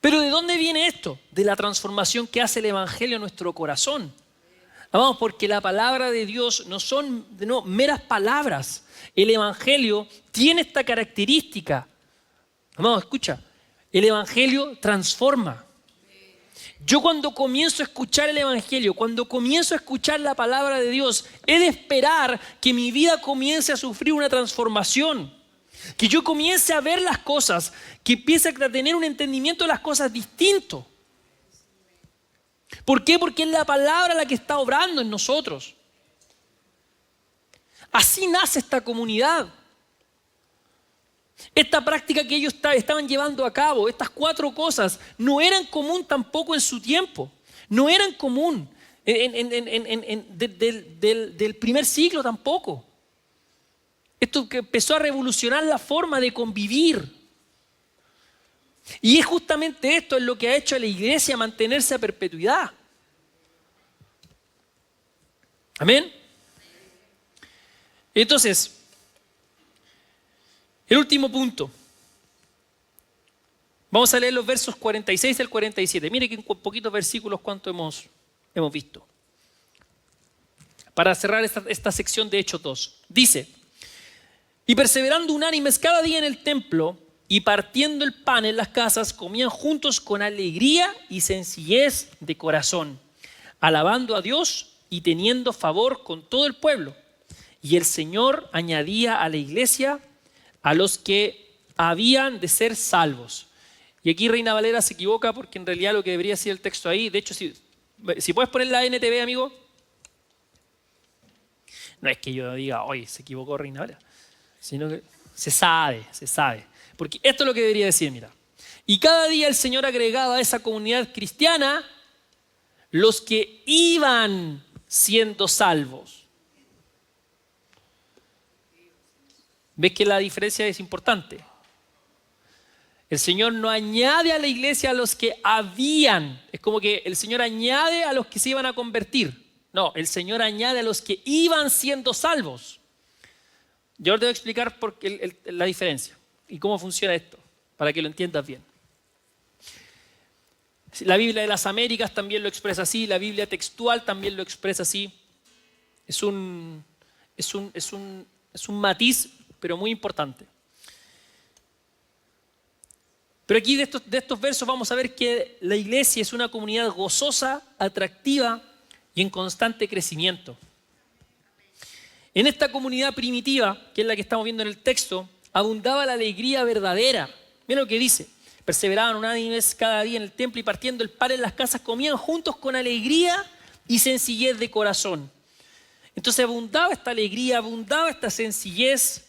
Pero ¿de dónde viene esto? De la transformación que hace el Evangelio en nuestro corazón. Vamos, porque la palabra de Dios no son meras palabras. El Evangelio tiene esta característica. Vamos, escucha. El Evangelio transforma. Yo cuando comienzo a escuchar el Evangelio, cuando comienzo a escuchar la palabra de Dios, he de esperar que mi vida comience a sufrir una transformación. Que yo comience a ver las cosas, que empiece a tener un entendimiento de las cosas distinto. ¿Por qué? Porque es la palabra la que está obrando en nosotros. Así nace esta comunidad. Esta práctica que ellos estaban llevando a cabo, estas 4 cosas, no eran común tampoco en su tiempo. No eran común del primer siglo tampoco. Esto que empezó a revolucionar la forma de convivir. Y es justamente esto es lo que ha hecho a la iglesia mantenerse a perpetuidad. Amén. Entonces, el último punto. Vamos a leer los versos 46 al 47. Mire que en poquitos versículos cuánto hemos visto. Para cerrar esta sección de Hechos 2. Dice, Y perseverando unánimes cada día en el templo y partiendo el pan en las casas, comían juntos con alegría y sencillez de corazón, alabando a Dios y teniendo favor con todo el pueblo. Y el Señor añadía a la iglesia a los que habían de ser salvos. Y aquí Reina Valera se equivoca porque en realidad lo que debería decir el texto ahí, de hecho, si puedes poner la NTV, amigo. No es que yo diga, oye, se equivocó Reina Valera, sino que se sabe. Porque esto es lo que debería decir, mira. Y cada día el Señor agregaba a esa comunidad cristiana los que iban siendo salvos. ¿Ves que la diferencia es importante? El Señor no añade a la iglesia a los que habían. Es como que el Señor añade a los que se iban a convertir. No, el Señor añade a los que iban siendo salvos. Yo te voy a explicar la diferencia y cómo funciona esto, para que lo entiendas bien. La Biblia de las Américas también lo expresa así, la Biblia textual también lo expresa así. Es un matiz, pero muy importante. Pero aquí de estos versos vamos a ver que la iglesia es una comunidad gozosa, atractiva y en constante crecimiento. En esta comunidad primitiva, que es la que estamos viendo en el texto, abundaba la alegría verdadera. Mira lo que dice. Perseveraban unánimes cada día en el templo y partiendo el pan en las casas comían juntos con alegría y sencillez de corazón. Entonces abundaba esta alegría, abundaba esta sencillez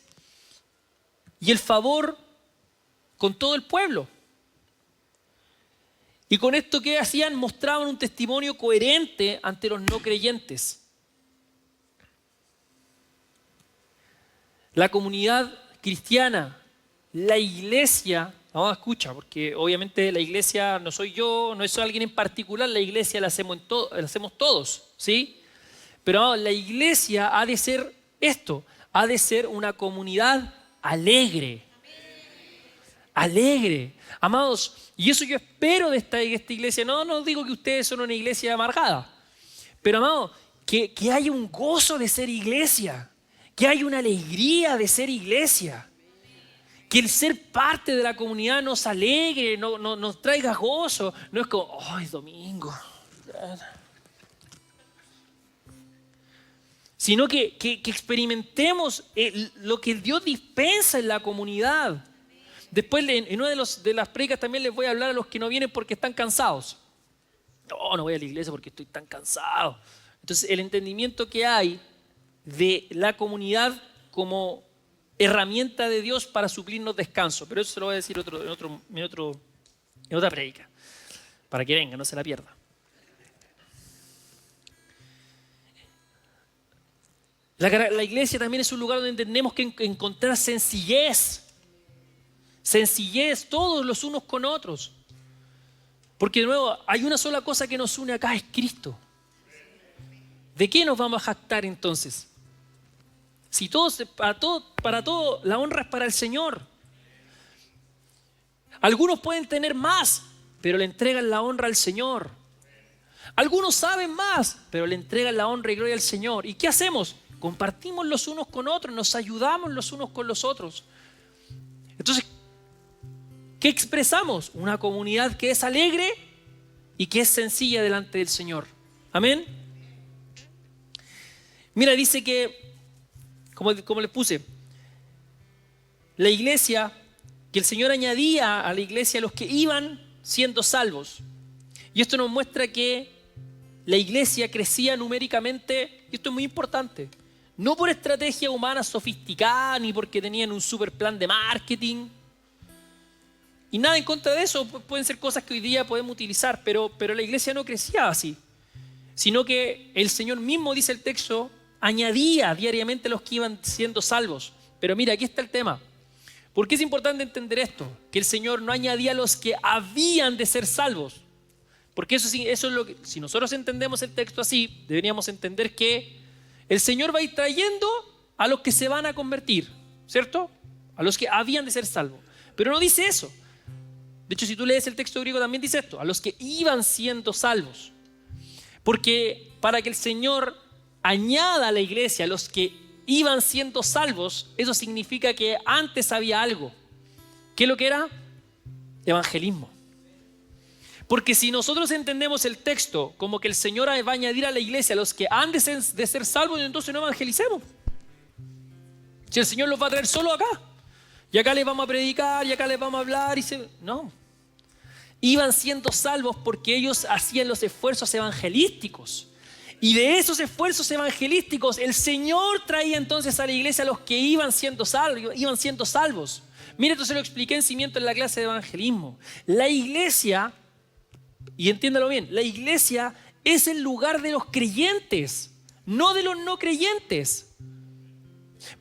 y el favor con todo el pueblo. Y con esto, ¿qué hacían? Mostraban un testimonio coherente ante los no creyentes. La comunidad cristiana, la iglesia, no, escucha, porque obviamente la iglesia no soy yo, no es alguien en particular, la iglesia la hacemos todos, ¿sí? Pero la iglesia ha de ser esto, ha de ser una comunidad alegre. Alegre. Amados, y eso yo espero de esta iglesia. No digo que ustedes son una iglesia amargada, pero amados, que haya un gozo de ser iglesia, que haya una alegría de ser iglesia, que el ser parte de la comunidad nos alegre, nos traiga gozo. No es como, ¡ay, domingo! Sino que experimentemos lo que Dios dispensa en la comunidad. Después en una de las predicas también les voy a hablar a los que no vienen porque están cansados. No voy a la iglesia porque estoy tan cansado. Entonces el entendimiento que hay de la comunidad como herramienta de Dios para suplirnos descanso. Pero eso se lo voy a decir en otra predica, para que venga, no se la pierda. La iglesia también es un lugar donde tenemos que encontrar sencillez, todos los unos con otros. Porque de nuevo, hay una sola cosa que nos une acá, es Cristo. ¿De qué nos vamos a jactar entonces? Si para todo la honra es para el Señor. Algunos pueden tener más, pero le entregan la honra al Señor. Algunos saben más, pero le entregan la honra y gloria al Señor. ¿Y qué hacemos? Compartimos los unos con otros, nos ayudamos los unos con los otros. Entonces, ¿qué expresamos? Una comunidad que es alegre y que es sencilla delante del Señor. Amén. Mira, dice que, como les puse, la iglesia, que el Señor añadía a la iglesia a los que iban siendo salvos. Y esto nos muestra que la iglesia crecía numéricamente, y esto es muy importante, no por estrategia humana sofisticada, ni porque tenían un super plan de marketing. Y nada en contra de eso, pueden ser cosas que hoy día podemos utilizar, pero la iglesia no crecía así, sino que el Señor mismo, dice el texto, añadía diariamente a los que iban siendo salvos. Pero mira, aquí está el tema. ¿Por qué es importante entender esto? Que el Señor no añadía a los que habían de ser salvos. Porque eso es lo que, si nosotros entendemos el texto así, deberíamos entender que el Señor va a ir trayendo a los que se van a convertir, ¿cierto? A los que habían de ser salvos. Pero no dice eso. De hecho, si tú lees el texto griego también dice esto, a los que iban siendo salvos. Porque para que el Señor añada a la iglesia a los que iban siendo salvos, eso significa que antes había algo. ¿Qué es lo que era? Evangelismo. Porque si nosotros entendemos el texto como que el Señor va a añadir a la iglesia a los que han de ser salvos, entonces no evangelicemos. Si el Señor los va a traer solo acá, y acá les vamos a predicar, y acá les vamos a hablar, no. Iban siendo salvos porque ellos hacían los esfuerzos evangelísticos. Y de esos esfuerzos evangelísticos, el Señor traía entonces a la iglesia a los que iban siendo salvos. Mira, esto se lo expliqué en cimiento en la clase de evangelismo. La iglesia, y entiéndalo bien, la iglesia es el lugar de los creyentes, no de los no creyentes.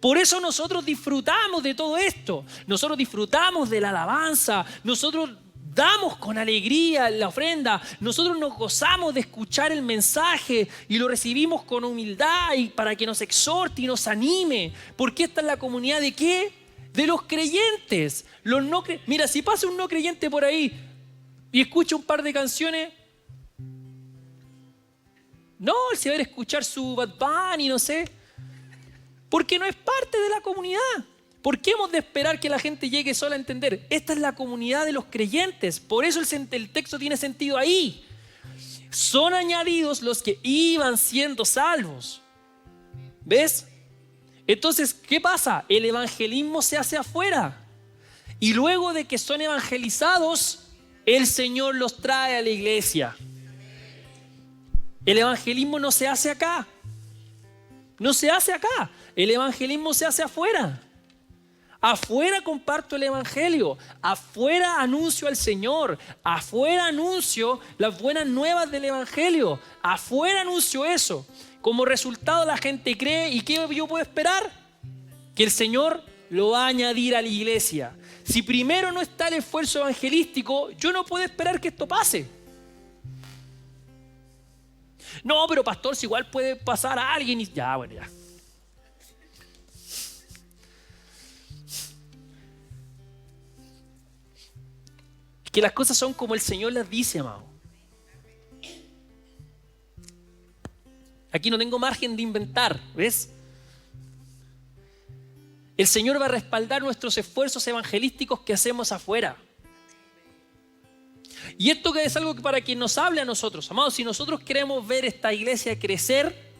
Por eso nosotros disfrutamos de todo esto. Nosotros disfrutamos de la alabanza. Nosotros damos con alegría la ofrenda. Nosotros nos gozamos de escuchar el mensaje y lo recibimos con humildad y para que nos exhorte y nos anime. Porque esta es la comunidad ¿de qué? De los creyentes. Mira, si pasa un no creyente por ahí y escucha un par de canciones, no, él se va a ir a escuchar su Bad Bunny, no sé, porque no es parte de la comunidad. ¿Por qué hemos de esperar que la gente llegue sola a entender? Esta es la comunidad de los creyentes. Por eso el texto tiene sentido ahí. Son añadidos los que iban siendo salvos. ¿Ves? Entonces, ¿qué pasa? El evangelismo se hace afuera. Y luego de que son evangelizados, el Señor los trae a la iglesia. El evangelismo no se hace acá. No se hace acá. El evangelismo se hace afuera. Afuera comparto el evangelio. Afuera anuncio al Señor. Afuera anuncio las buenas nuevas del evangelio. Afuera anuncio eso. Como resultado la gente cree. ¿Y qué yo puedo esperar? Que el Señor lo va a añadir a la iglesia. Si primero no está el esfuerzo evangelístico, yo no puedo esperar que esto pase. No, pero pastor, si igual puede pasar a alguien y... Ya, bueno, ya. Que las cosas son como el Señor las dice, amado. Aquí no tengo margen de inventar, ¿ves? El Señor va a respaldar nuestros esfuerzos evangelísticos que hacemos afuera. Y esto que es algo que para quien nos hable a nosotros, amados, si nosotros queremos ver esta iglesia crecer,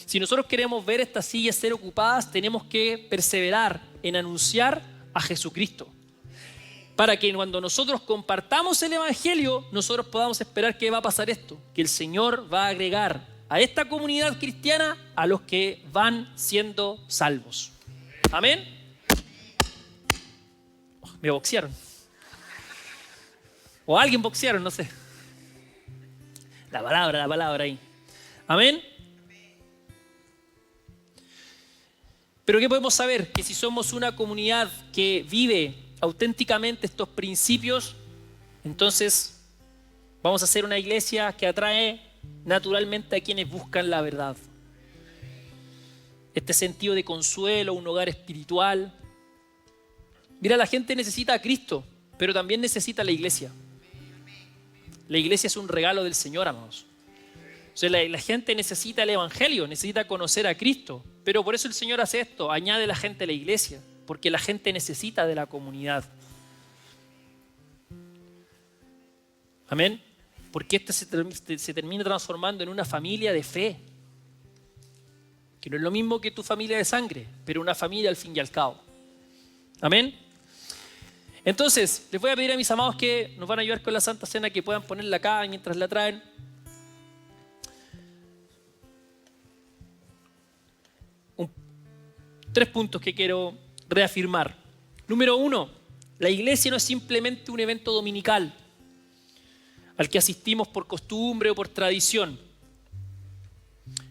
si nosotros queremos ver estas sillas ser ocupadas, tenemos que perseverar en anunciar a Jesucristo. Para que cuando nosotros compartamos el evangelio, nosotros podamos esperar que va a pasar esto, que el Señor va a agregar a esta comunidad cristiana a los que van siendo salvos. Amén. Me boxearon. O alguien boxearon, no sé. La palabra ahí. Amén. Pero ¿qué podemos saber? Que si somos una comunidad que vive auténticamente estos principios, entonces vamos a ser una iglesia que atrae naturalmente a quienes buscan la verdad. Este sentido de consuelo, un hogar espiritual. Mira, la gente necesita a Cristo, pero también necesita a la iglesia. La iglesia es un regalo del Señor, amados. O sea, la gente necesita el evangelio, necesita conocer a Cristo. Pero por eso el Señor hace esto, añade a la gente a la iglesia, porque la gente necesita de la comunidad. Amén. Porque esta se termina transformando en una familia de fe. Que no es lo mismo que tu familia de sangre, pero una familia al fin y al cabo. Amén. Entonces, les voy a pedir a mis amados que nos van a ayudar con la Santa Cena, que puedan ponerla acá mientras la traen. Tres puntos que quiero reafirmar. Número 1, la iglesia no es simplemente un evento dominical al que asistimos por costumbre o por tradición.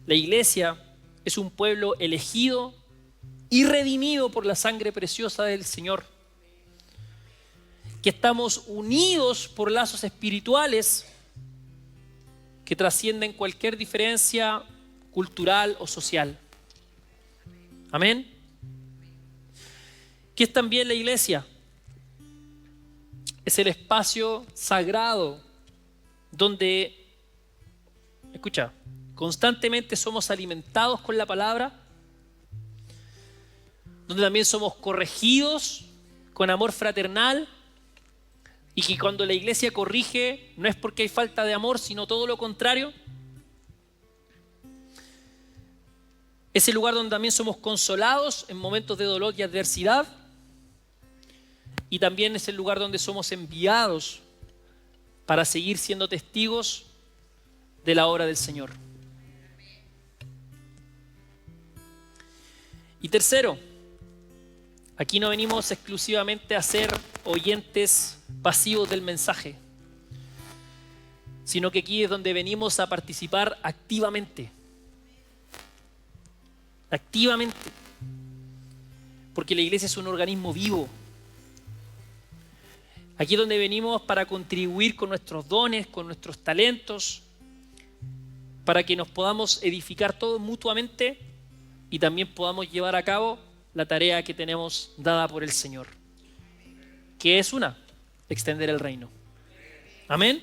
La iglesia es un pueblo elegido y redimido por la sangre preciosa del Señor. Que estamos unidos por lazos espirituales que trascienden cualquier diferencia cultural o social. Amén. ¿Qué es también la iglesia? Es el espacio sagrado donde, escucha, constantemente somos alimentados con la palabra donde también somos corregidos con amor fraternal, y que cuando la iglesia corrige no es porque hay falta de amor, sino todo lo contrario. Es el lugar donde también somos consolados en momentos de dolor y adversidad, y también es el lugar donde somos enviados para seguir siendo testigos de la obra del Señor. Y tercero, aquí no venimos exclusivamente a ser oyentes pasivos del mensaje, sino que aquí es donde venimos a participar activamente. Activamente. Porque la iglesia es un organismo vivo. Aquí es donde venimos para contribuir con nuestros dones, con nuestros talentos, para que nos podamos edificar todos mutuamente y también podamos llevar a cabo la tarea que tenemos dada por el Señor, que es extender el reino. Amén.